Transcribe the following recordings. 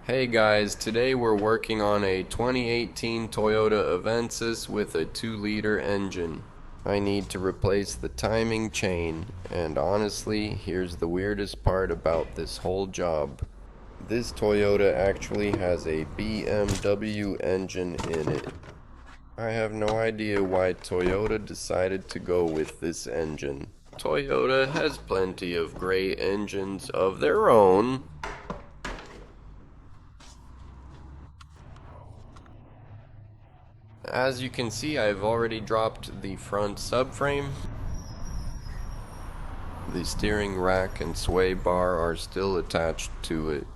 Hey guys, today we're working on a 2018 Toyota Avensis with a 2-liter engine. I need to replace the timing chain, and honestly, here's the weirdest part about this whole job. This Toyota actually has a BMW engine in it. I have no idea why Toyota decided to go with this engine. Toyota has plenty of great engines of their own. As you can see, I've already dropped the front subframe. The steering rack and sway bar are still attached to it.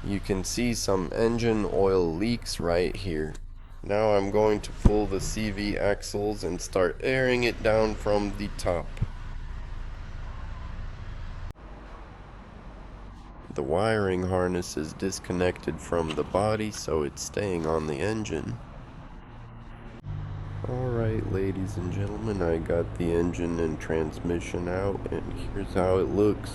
You can see some engine oil leaks right here. Now I'm going to pull the CV axles and start airing it down from the top. The wiring harness is disconnected from the body, so it's staying on the engine. Alright, ladies and gentlemen, I got the engine and transmission out, and here's how it looks.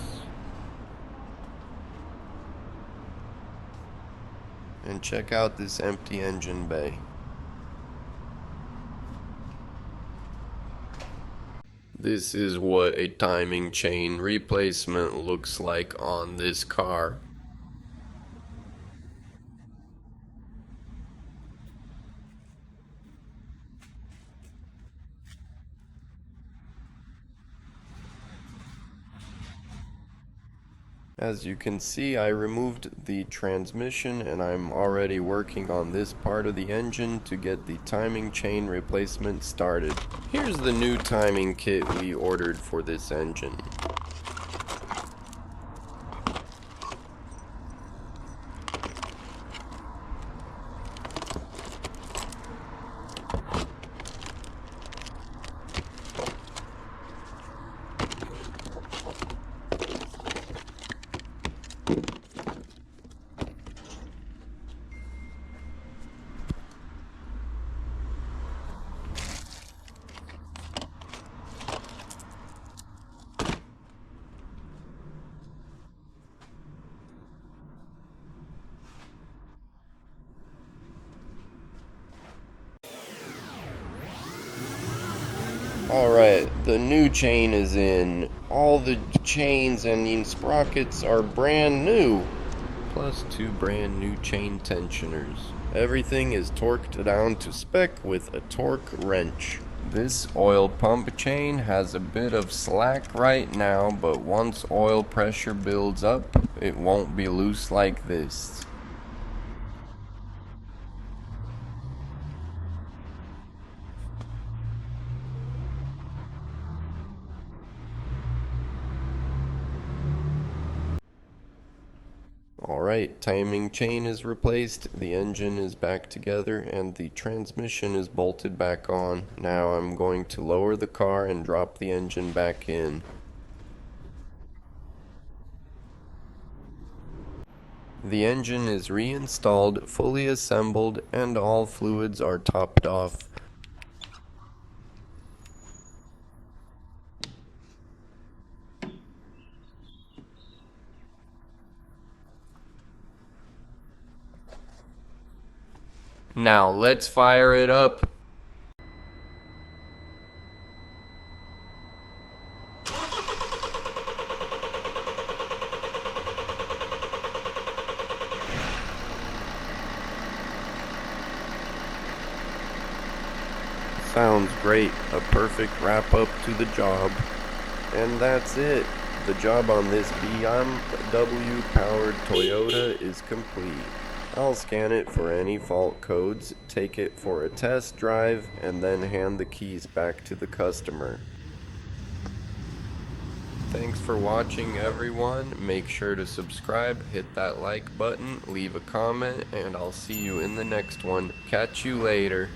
And check out this empty engine bay. This is what a timing chain replacement looks like on this car. As you can see, I removed the transmission and I'm already working on this part of the engine to get the timing chain replacement started. Here's the new timing kit we ordered for this engine. Alright, the new chain is in. All the chains and sprockets are brand new. Plus 2 brand new chain tensioners. Everything is torqued down to spec with a torque wrench. This oil pump chain has a bit of slack right now, but once oil pressure builds up, it won't be loose like this. Alright, timing chain is replaced, the engine is back together, and the transmission is bolted back on. Now I'm going to lower the car and drop the engine back in. The engine is reinstalled, fully assembled, and all fluids are topped off. Now let's fire it up. Sounds great, a perfect wrap up to the job. And that's it. The job on this BMW powered Toyota is complete. I'll scan it for any fault codes, take it for a test drive, and then hand the keys back to the customer. Thanks for watching, everyone. Make sure to subscribe, hit that like button, leave a comment, and I'll see you in the next one. Catch you later.